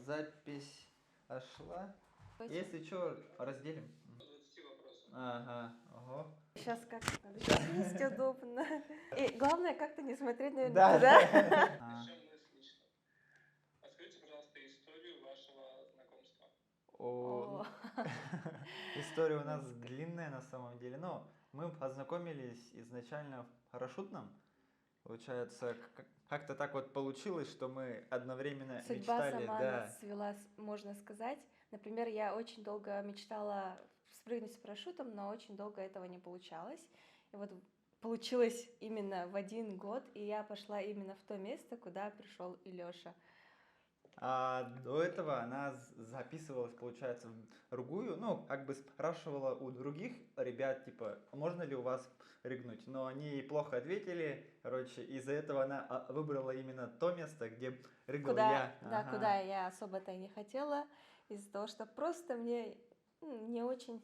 запись шла. Точно. Если что, разделим. 20 вопросов. Ага, ого. Сейчас как-то надо сесть удобно. И главное, как-то не смотреть, наверное, Да, туда. Начнем мы с личного. Расскажите, пожалуйста, историю вашего знакомства. О, история у нас длинная на самом деле. Но мы познакомились изначально в парашютном. Получается, как-то так вот получилось, что мы одновременно Судьба мечтали, сама да. нас свела, можно сказать. Например, я очень долго мечтала спрыгнуть с парашютом, но очень долго этого не получалось. И вот получилось именно в 1 год, и я пошла именно в то место, куда пришел и Лёша. А до этого она записывалась, получается, в другую, ну, как бы спрашивала у других ребят, типа, можно ли у вас прыгнуть, но они ей плохо ответили, короче, из-за этого она выбрала именно то место, где прыгал я. Да, Ага. куда я особо-то и не хотела, из-за того, что просто мне не очень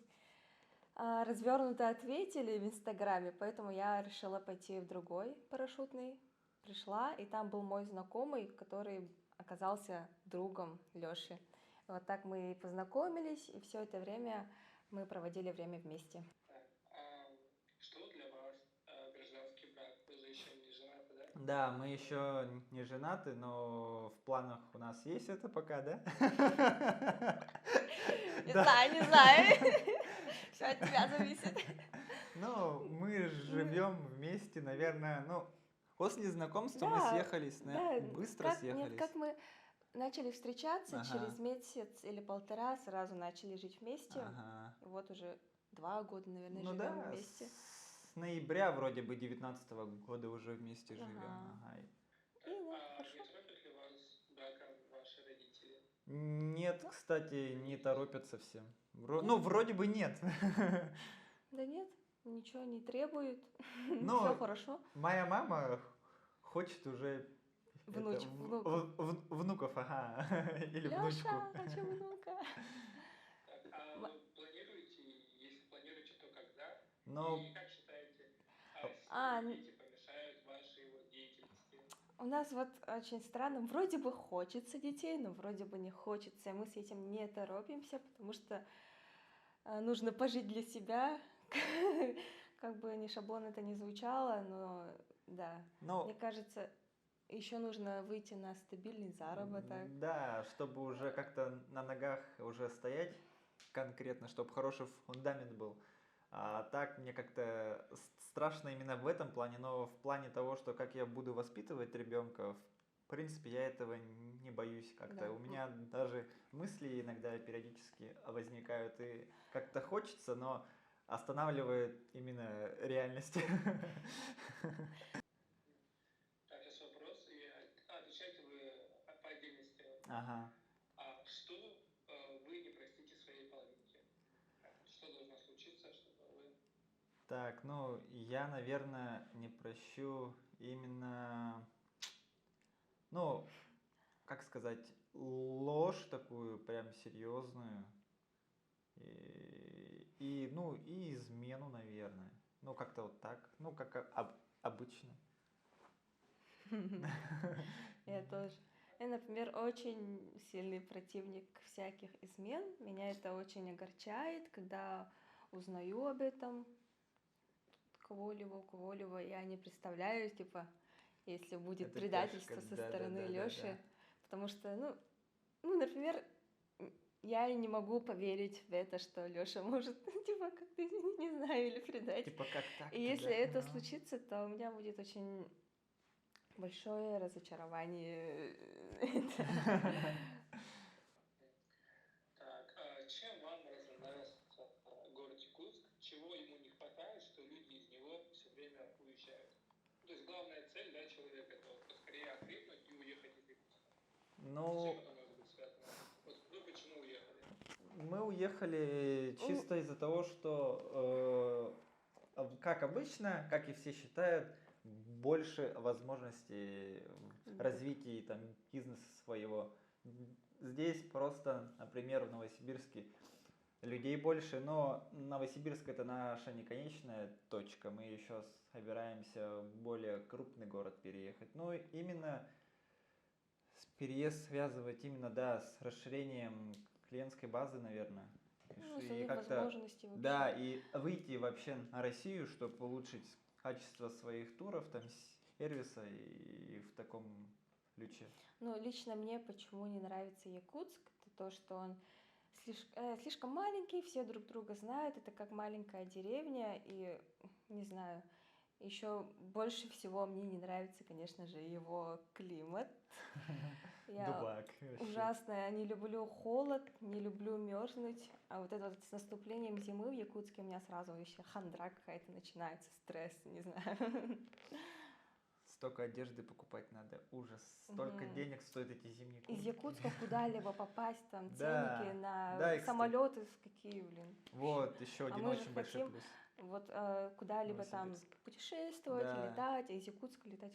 развернуто ответили в Инстаграме, поэтому я решила пойти в другой парашютный. Пришла, и там был мой знакомый, который оказался другом Лёши. Вот так мы и познакомились, и все это время мы проводили время вместе. Так, что для вас гражданский брак? Вы же еще не женаты, да? Да, мы еще не женаты, но в планах у нас есть это пока, да? Не Да. знаю, не знаю. Все от тебя зависит. Ну, мы живем вместе, наверное, ну, после знакомства мы Да, съехались, да, быстро как, нет, съехались. как мы начали встречаться, Ага, через месяц или полтора сразу начали жить вместе. ага. И вот уже 2 года, наверное, Ну живем да, вместе. с ноября вроде бы 19-го года уже вместе живем. Ага. Ага. И да, Не хорошо. торопят ли вас браком ваши родители? Нет, Да. кстати, не торопят совсем. Нет. Ну, вроде бы нет. Да нет, ничего не требует. Все Но хорошо. моя мама хочет уже это, Внуков. внуков, ага, или внучку. Лёша, хочу внука. Так, М- вы планируете, если планируете, то когда? Но И как считаете, А, семьи, дети помешают вашей вот деятельности? у нас вот очень странно, вроде бы хочется детей, но вроде бы не хочется. И мы с этим не торопимся, потому что нужно пожить для себя. Как бы ни шаблон это не звучало, но да. Мне ну, кажется, еще нужно выйти на стабильный заработок. да, чтобы уже как-то на ногах уже стоять конкретно, чтобы хороший фундамент был. А так мне как-то страшно именно в этом плане, но в плане того, что как я буду воспитывать ребенка, в принципе, я этого не боюсь как-то. Да. У меня даже мысли иногда периодически возникают, и как-то хочется, но останавливает именно реальность. Так, сейчас вопрос. Отвечайте вы по отдельности. Ага. А что вы не простите своей половинке? Что должно случиться, чтобы вы... Так, ну, я, наверное, не прощу именно, ну, как сказать, ложь такую прям серьезную. Ну, и измену, наверное. Ну, как-то вот так. Ну, как обычно. Я тоже. Я, например, очень сильный противник всяких измен. Меня это очень огорчает, когда узнаю об этом у кого-либо. Я не представляю, типа, если будет Это предательство тяжко, со да, да, стороны да, да, Лёши. да. Потому что, например, я и не могу поверить в это, что Лёша может, типа, как-то, не знаю, или предать. Типа как И так-то, если да? это Ну. случится, то у меня будет очень большое разочарование. Так, чем вам разонравился город Якутск? Чего ему не хватает, что люди из него все время уезжают? То есть главная цель, да, человека, это вот поскорее окрепнуть и уехать из Якутска. С чем Ну, это может быть связано? Вот вы почему уехали? мы уехали чисто из-за того, что, как обычно, как и все считают, больше возможностей в Да. развитии там, бизнеса своего. Здесь просто, например, в Новосибирске людей больше, но Новосибирск это наша не конечная точка. Мы еще собираемся в более крупный город переехать. Ну, именно переезд связывать именно, да, с расширением клиентской базы, наверное. Ну, И свои как-то, возможности да, вообще. и выйти вообще на Россию, чтобы улучшить качество своих туров, там, сервиса и в таком ключе. Ну, лично мне почему не нравится Якутск, это то, что он слишком маленький, все друг друга знают, это как маленькая деревня, и, не знаю, еще больше всего мне не нравится, конечно же, его климат. Я Дубак вообще. ужасно не люблю холод, не люблю мерзнуть, а вот это вот с наступлением зимы в Якутске у меня сразу вообще хандра какая-то начинается, стресс, не знаю. Столько одежды покупать надо, ужас. Столько Мгм. денег стоят эти зимние Из куртки. Якутска куда-либо попасть, там ценники Да, да, на и кстати, самолеты какие, блин. вот еще А один мы же очень большой хотим плюс. вот куда-либо там Новосибирск. путешествовать, Да, летать, а из Якутска летать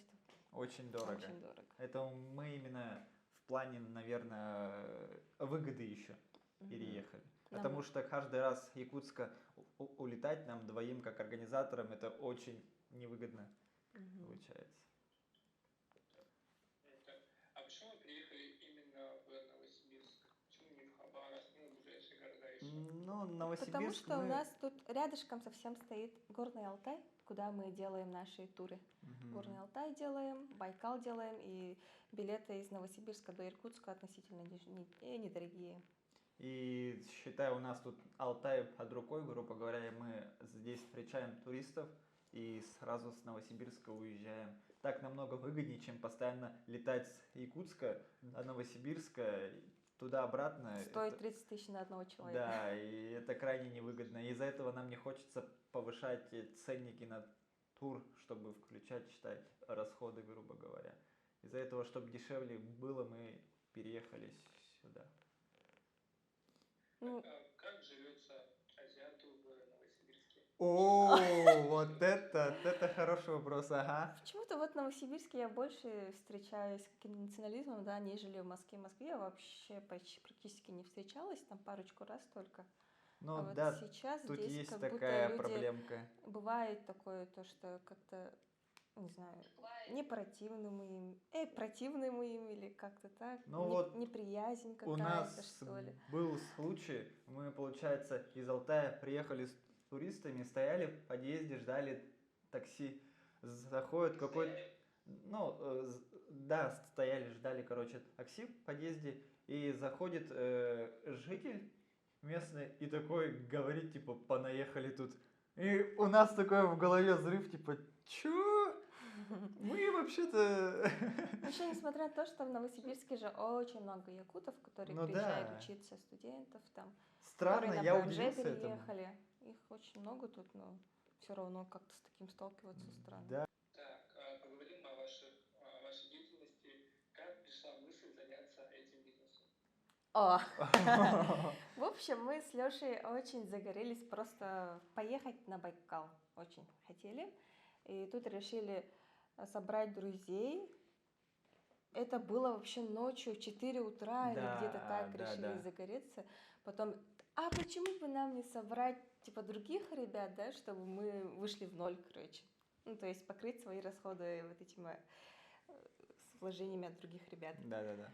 очень это дорого. очень дорого. Это мы именно в плане, наверное, выгоды еще Мгм. переехали. Нам Потому что каждый раз Якутска улетать нам двоим, как организаторам, это очень невыгодно Мгм. получается. Это- А почему вы приехали именно в Новосибирск? Почему не в Хабаровск, ну, ближайшие города еще? Ну, Потому Новосибирск что у мы... нас тут рядышком совсем стоит Горный Алтай, куда мы делаем наши туры. Горный Мгм. Алтай делаем, Байкал делаем, и билеты из Новосибирска до Иркутска относительно недорогие. И считай, у нас тут Алтай под рукой, грубо говоря, и мы здесь встречаем туристов и сразу с Новосибирска уезжаем. Так намного выгоднее, чем постоянно летать с Якутска до Новосибирска, туда-обратно. Стоит 30 тысяч на одного человека. Да, и это крайне невыгодно. И из-за этого нам не хочется повышать ценники на тур, чтобы включать, считать расходы, грубо говоря. Из-за этого, чтобы дешевле было, мы переехали сюда. Ну, Как живется азиату в Новосибирске? О, вот это хороший вопрос, ага. почему-то вот в Новосибирске я больше встречаюсь с каким-то национализмом, да, нежели в Москве. В Москве я вообще почти практически не встречалась, там парочку раз только. А Ну вот да, сейчас тут здесь есть как будто такая люди проблемка. бывает такое, то что как-то, не знаю, не противны мы им, противны мы им или как-то так, Ну вот неприязнь у какая-то, нас что ли. был случай, мы, получается, из Алтая приехали с туристами, стояли в подъезде, ждали такси. Заходит какой-то, ну, да, стояли, ждали, короче, такси в подъезде, и заходит житель местный и такой говорит, типа, понаехали тут. И у нас такой в голове взрыв, типа, чё? Мы вообще-то... Еще несмотря на то, что в Новосибирске же очень много якутов, которые Ну приезжают да, учиться, студентов там, которые странно, на я БМЖ удивился этому. переехали. Их очень много тут, но все равно как-то с таким сталкиваться странно. Да. Так, поговорим о вашей деятельности. Как пришла мысль заняться этим бизнесом? О, в общем, мы с Лешей очень загорелись просто поехать на Байкал. Очень хотели. И тут решили собрать друзей. Это было вообще ночью, в 4 утра или где-то Да, так да, решили да. загореться. Потом, а почему бы нам не собрать типа других ребят, да, чтобы мы вышли в ноль, короче. Ну, то есть покрыть свои расходы вот этими с вложениями от других ребят. Да, да, да.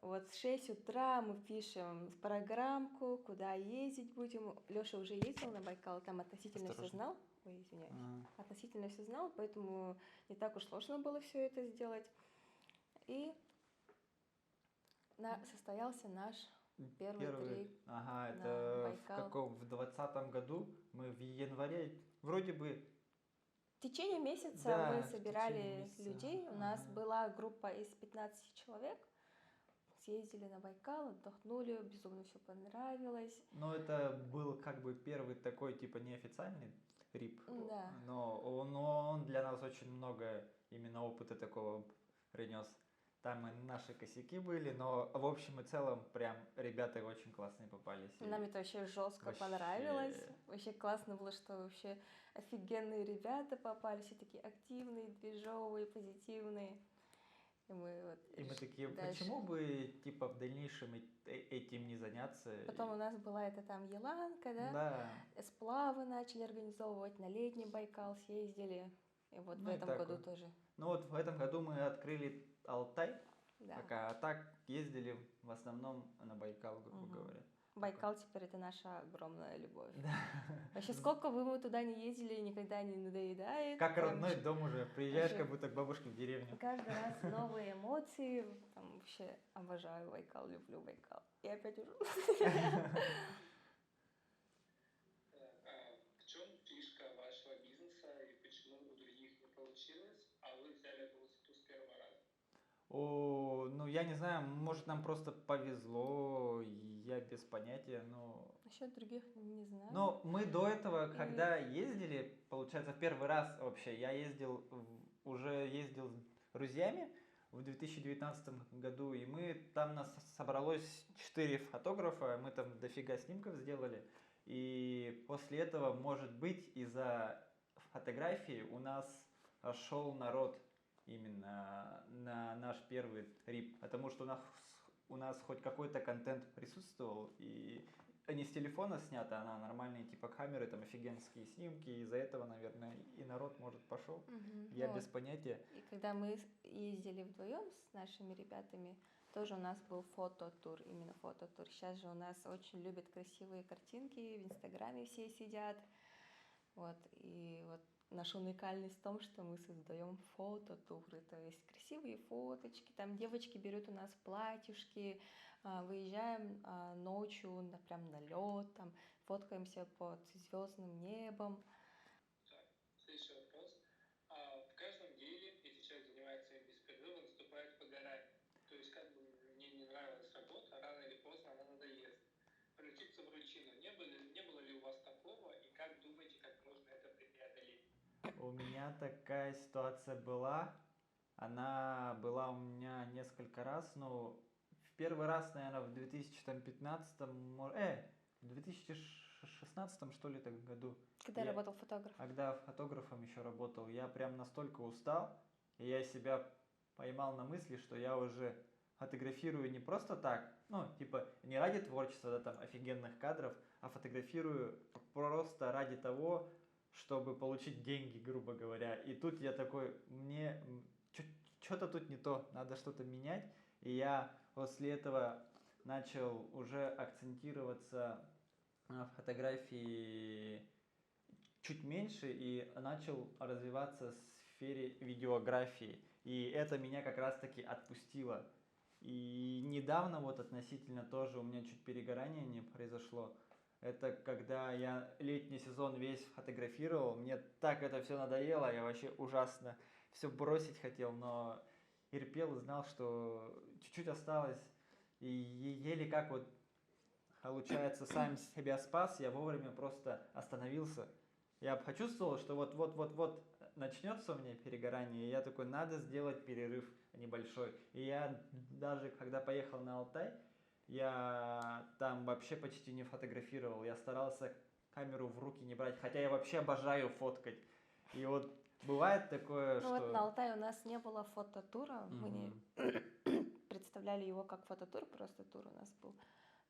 Вот в 6 утра мы пишем программку, куда ездить будем. Леша уже ездил на Байкал, там относительно все Осторожно. знал. Ой, извиняюсь. Ага. Относительно все знал, поэтому не так уж сложно было все это сделать. И состоялся наш первый трип Ага, на это в Байкал. каком, в 2020 году, мы в январе, вроде бы, В течение месяца мы да, в течение собирали месяца. людей. У нас Ага. была группа из 15 человек. Съездили на Байкал, отдохнули, безумно все понравилось. Но это был как бы первый такой, типа, неофициальный трип, Да. но он для нас очень много именно опыта такого принес. Там и наши косяки были, но в общем и целом прям ребята очень классные попались. И Нам это вообще жестко вообще, понравилось. Вообще классно было, что вообще офигенные ребята попались, все такие активные, движовые, позитивные. И мы вот и мы такие, дальше. почему бы типа в дальнейшем этим не заняться? Потом у нас была эта там Еланка, да? Да, Сплавы начали организовывать, на летний Байкал съездили. И вот в ну и этом так году вот. тоже. Ну вот в этом году мы открыли Алтай, Да. Пока. А так ездили в основном на Байкал, грубо Мгм. говоря. Байкал теперь это наша огромная любовь. Да. Вообще, сколько бы мы туда не ездили, никогда не надоедает. Как Прям родной ещё дом уже. Приезжаешь, вообще как будто к бабушке в деревню. каждый раз новые эмоции. Там вообще обожаю Байкал, люблю Байкал. И опять уже. В чем фишка вашего бизнеса и почему у других не получилось, а вы взяли эту высоту с первого раза? Ну я не знаю, может нам просто повезло, я без понятия, но... Насчет других не знаю. Но мы до этого, И когда ездили, получается, в первый раз вообще, я уже ездил с друзьями в 2019 году, и там нас собралось 4 фотографа, мы там дофига снимков сделали, и после этого, может быть, из-за фотографии у нас шел народ именно на наш первый трип, потому что у нас хоть какой-то контент присутствовал, и не с телефона снято, а нормальные типа камеры, там офигенские снимки, и из-за этого, наверное, и народ, может, пошел. Я ну без вот. понятия. И когда мы ездили вдвоем с нашими ребятами, тоже у нас был фототур, именно фототур. Сейчас же у нас очень любят красивые картинки, в Инстаграме все сидят. Вот, и вот наша уникальность в том, что мы создаем фототуры, то есть красивые фоточки, там девочки берут у нас платьюшки, выезжаем ночью прям на лед, там фоткаемся под звездным небом. Так, следующий вопрос. В каждом деле, если человек занимается им без перерыва, наступает выгорание. То есть, как бы мне не нравилась работа, рано или поздно она надоест. Превратиться в рутину. Не было ли у вас такого, и как думаете, как можно это преодолеть? У меня такая ситуация была. Она была у меня несколько раз, но в первый раз, наверное, в 2015, в 2016, что ли, так году. Когда работал фотограф. Когда фотографом еще работал, я прям настолько устал, и я себя поймал на мысли, что я уже фотографирую не просто так, ну, типа, не ради творчества, да, там, офигенных кадров, а фотографирую просто ради того, чтобы получить деньги, грубо говоря. И тут я такой, мне что-то тут не то, надо что-то менять. И я после этого начал уже акцентироваться на фотографии чуть меньше и начал развиваться в сфере видеографии. И это меня как раз-таки отпустило. И недавно вот относительно тоже у меня чуть перегорание не произошло. Это когда я летний сезон весь фотографировал, мне так это все надоело, я вообще ужасно все бросить хотел, но терпел и знал, что чуть-чуть осталось. И еле как вот получается сам себя спас, я вовремя просто остановился. Я почувствовал, что вот начнется у меня перегорание, и я такой, надо сделать перерыв небольшой. И я даже когда поехал на Алтай, я там вообще почти не фотографировал, я старался камеру в руки не брать, хотя я вообще обожаю фоткать. И вот бывает такое, Ну что... вот на Алтае у нас не было фототура, мы не Мгм. представляли его как фототур, просто тур у нас был.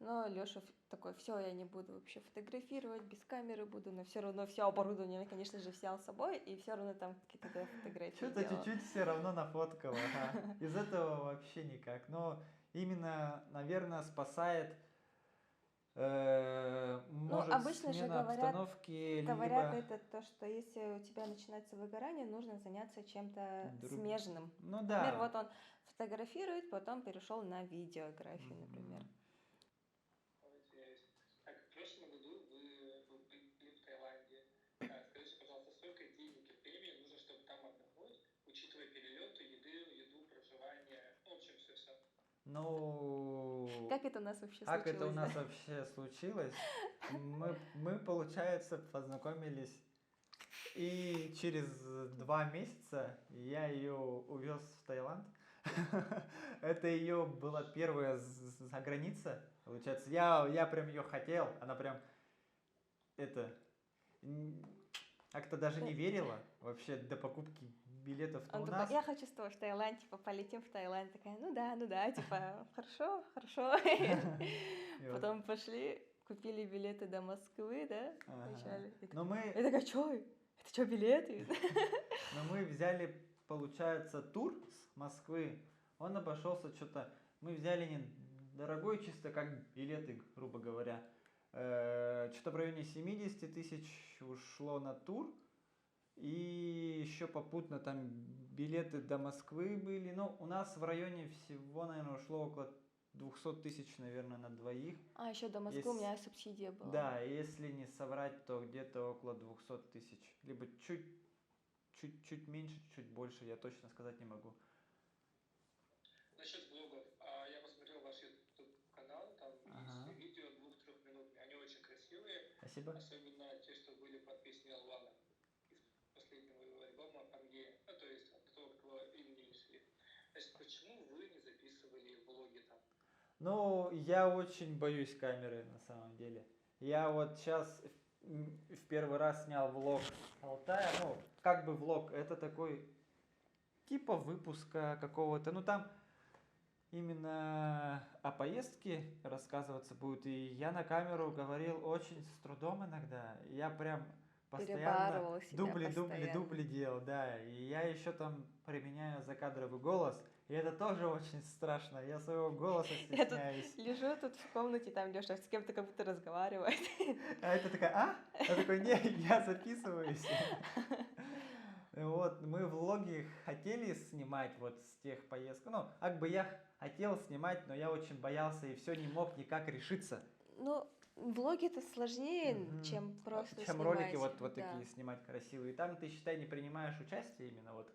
Но Лёша такой, все, я не буду вообще фотографировать, без камеры буду, но все равно все оборудование, конечно же, взял с собой, и все равно там какие-то фотографии Что-то делал. чуть-чуть все равно нафоткал, ага. Из этого вообще никак. Но именно, наверное, спасает, может, обычно же смена обстановки, говорят либо это то, что если у тебя начинается выгорание, нужно заняться чем-то друг... смежным. Ну Например, да. вот он фотографирует, потом перешел на видеографию, например. Мгм. Так, в прошлом году вы были в Таиланде. Скажите, пожалуйста, сколько денег и времени нужно, чтобы там отдохнуть, учитывая перелеты, еду, проживание, ну, в общем, все. Ну, Как это у нас вообще как это у случилось, нас да? вообще случилось? Мы, получается, познакомились, и через 2 месяца я ее увез в Таиланд. Это ее была первая за граница, получается. Я прям ее хотел, она прям это как-то даже не верила вообще до покупки билетов. Но Он у такой, нас я хочу с тобой в Таиланд, типа, полетим в Таиланд. Такая, ну да, типа, хорошо, хорошо. и вот, Потом пошли, купили билеты до Москвы, да, ага. вначале. Но мы, Я такая, чё? Это что, билеты? но мы взяли, получается, тур с Москвы он обошелся что-то, мы взяли не дорогой, чисто как билеты, грубо говоря. Что-то в районе 70 тысяч ушло на тур. И еще попутно там билеты до Москвы были. Ну, у нас в районе всего, наверное, ушло около 200 тысяч, наверное, на двоих. А, еще до Москвы у меня субсидия была. Да, если не соврать, то где-то около 200 тысяч. Либо чуть меньше, чуть больше, я точно сказать не могу. Насчет блогов. Я посмотрел ваш YouTube-канал, там есть видео 2-3 минутные. Они очень красивые. Спасибо. Особенно те, что были под песней Алвана из последнего его альбома «Пангея». Ну, то есть от того, как его имени лишили. Значит, почему вы не записывали влоги там? Ну, я очень боюсь камеры, на самом деле. Я вот сейчас в первый раз снял влог Алтая. Ну, как бы влог, это такой типа выпуска какого-то. Ну, там именно о поездке рассказываться будет. И я на камеру говорил очень с трудом иногда. Я прям постоянно дубли делал, да. И я еще там применяю закадровый голос. И это тоже очень страшно. Я своего голоса стесняюсь. Я лежу тут в комнате, там Леша с кем-то как будто разговаривает. А это такая, а? Я такой, не, я записываюсь. Вот, мы влоги хотели снимать вот с тех поездок. Ну, как бы я хотел снимать, но я очень боялся и все не мог никак решиться. Ну, влоги это сложнее, чем просто чем снимать. Ролики вот такие снимать красивые. И там ты, считай, не принимаешь участие именно вот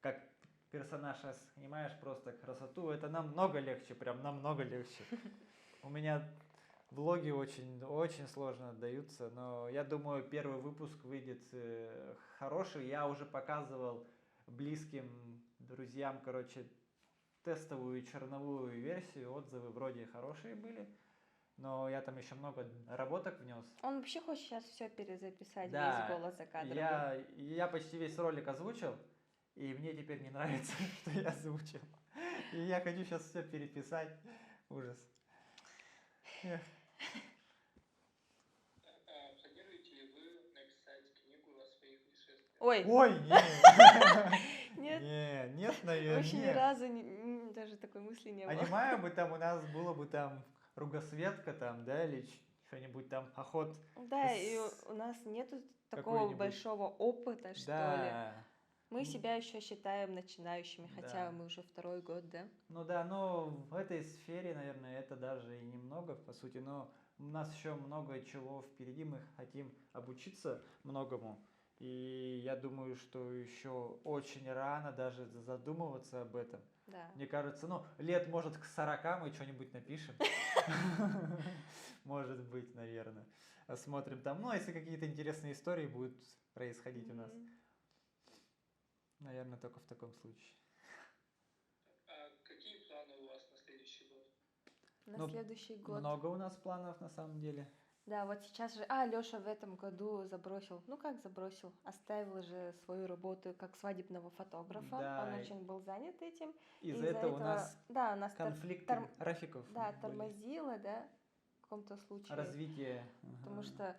как персонаж снимаешь просто красоту. Это намного легче, прям намного легче. У меня влоги очень сложно даются, но я думаю, первый выпуск выйдет хороший. Я уже показывал близким друзьям, короче, тестовую черновую версию, отзывы вроде хорошие были, но я там еще много наработок внес. Он вообще хочет сейчас все перезаписать, весь голос закадровый. Я почти весь ролик озвучил, и мне теперь не нравится, что я озвучил. И я хочу сейчас все переписать. Ужас. Планируете ли вы написать книгу о своих путешествиях? Ой, нет. Нет, наверное. Вообще ни разу даже такой мысли не было. Понимаю бы, там у нас было бы там кругосветка там, да, или что-нибудь там, охот. Да, и у нас нету такого большого опыта, что ли. Мы себя еще считаем начинающими, хотя мы уже 2-й год, да? Ну да, но в этой сфере, наверное, это даже и немного, по сути, но у нас еще много чего впереди, мы хотим обучиться многому. И я думаю, что еще очень рано даже задумываться об этом. Да. Мне кажется, лет, может, к 40 мы что-нибудь напишем. Может быть, наверное. Смотрим там. Если какие-то интересные истории будут происходить у нас. Наверное, только в таком случае. А какие планы у вас на следующий год? На следующий год. Много у нас планов на самом деле. Да, вот сейчас же... Леша в этом году забросил. Ну как забросил? Оставил же свою работу как свадебного фотографа. Да. Он очень был занят этим. Из-за этого у нас конфликт графиков. Да, тормозило, да, в каком-то случае. Развитие. Потому что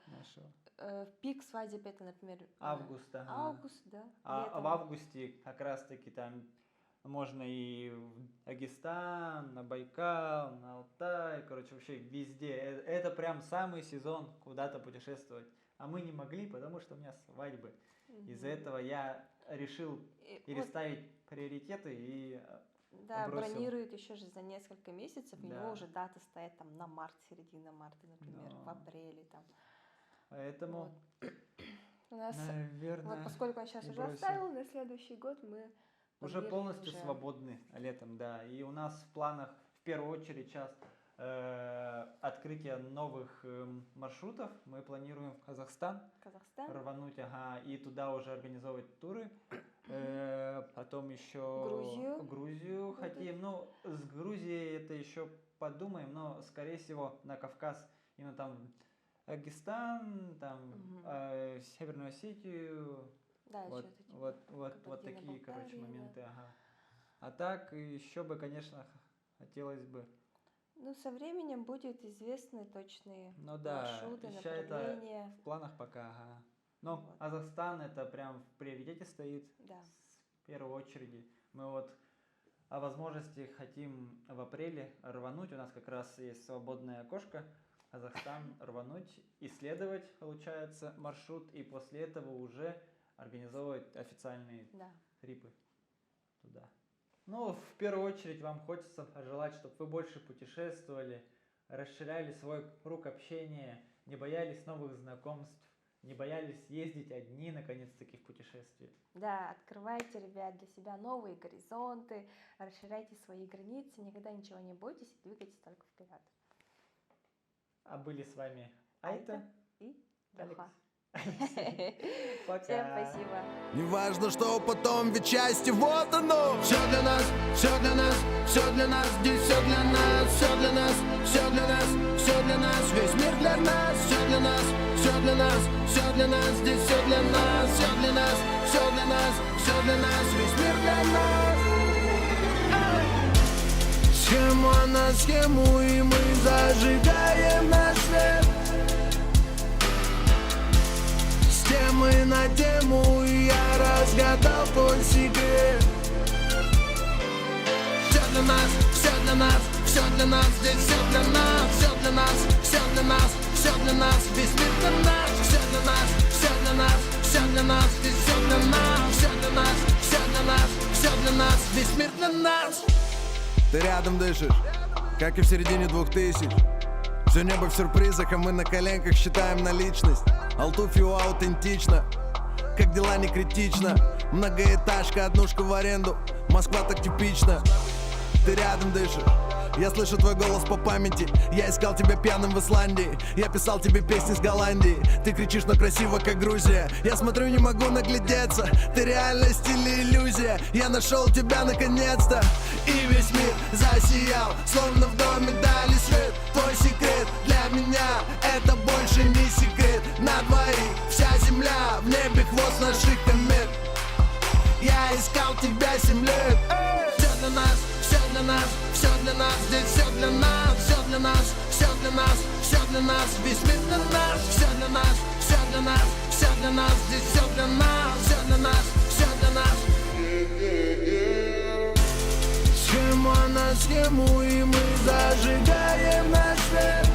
пик свадеб это, например... Август, Август, да. А в августе как раз-таки там можно и в Дагестан, на Байкал, на Алтай, короче, вообще везде. Это прям самый сезон куда-то путешествовать. А мы не могли, потому что у меня свадьбы. Из-за этого я решил переставить приоритеты и да, бросил. Бронирует еще же за несколько месяцев, у него уже даты стоят там на март, середина марта, например, в апреле там. Поэтому, у нас, наверное, поскольку он сейчас уже оставил, на следующий год мы уже полностью свободны летом, да. И у нас в планах в первую очередь сейчас открытие новых маршрутов. Мы планируем в Казахстан рвануть, и туда уже организовывать туры. Потом еще Грузию хотим. С Грузией это еще подумаем, но скорее всего на Кавказ, именно там Дагестан, там Северную Осетию. Да, вот такие, короче, моменты. Ага. А так еще бы, конечно, хотелось бы. Со временем будут известны точные маршруты, направления. Это в планах пока, Но Казахстан это прям в приоритете стоит. Да. В первую очередь. Мы о возможности хотим в апреле рвануть. У нас как раз есть свободное окошко. Казахстан рвануть, исследовать, получается, маршрут. И после этого уже организовывать официальные Да. трипы туда. Ну, в первую очередь вам хочется пожелать, чтобы вы больше путешествовали, расширяли свой круг общения, не боялись новых знакомств, не боялись ездить одни, наконец-таки, в путешествие. Да, открывайте, ребят, для себя новые горизонты, расширяйте свои границы, никогда ничего не бойтесь и двигайтесь только вперед. А были с вами Айта и Алекс. Леха. Пока. Всем спасибо. Неважно, что потом, ведь счастье вот оно. Все для нас, все для нас, все для нас, здесь все для нас, все для нас, все для нас, все для нас, весь мир для нас, все для нас, все для нас, все для нас, здесь все для нас, все для нас, все для нас, все для нас, весь мир для нас. Схема на схему, и мы зажигаем наш свет. Темы на тему, и я разгадал твой секрет. Все для нас, все для нас, все для нас, здесь все для нас, все для нас, все для нас, все для нас, весь мир для нас, все для нас, все для нас, все для нас, здесь все для нас, все для нас, все для нас, все для нас, весь мир для нас. Ты рядом дышишь, как и в середине 2000. Все небо в сюрпризах, а мы на коленках считаем наличность. Алтуфио аутентично, как дела не критично. Многоэтажка, однушка в аренду, Москва так типично. Ты рядом дышишь, я слышу твой голос по памяти. Я искал тебя пьяным в Исландии, я писал тебе песни с Голландии. Ты кричишь, но красиво, как Грузия. Я смотрю, не могу наглядеться, ты реальность или иллюзия. Я нашел тебя наконец-то, и весь мир засиял, словно в доме дали свет. Твой секрет для меня, это больше не секрет. На двоих вся земля, в небе хвост наших комет. Я искал тебя 7 лет. Все для нас, все для нас, все для нас, здесь все для нас, все для нас, все для нас, все для нас, весь мир для нас, все для нас, все для нас, все для нас, здесь все для нас, все для нас, все для нас. Схема на схему, и мы зажигаем наш свет.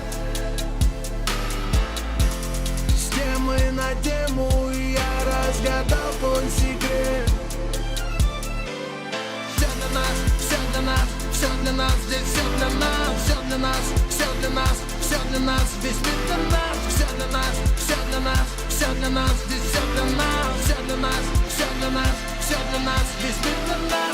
С темы на тему, и я разгадал твой секрет. Все для нас, все для нас, все для нас, здесь все для нас, все для нас, все для нас, все для нас, весь мир для нас, все для нас, все для нас, все для нас, здесь все для нас, все для нас, все для нас, все для нас, весь мир для нас.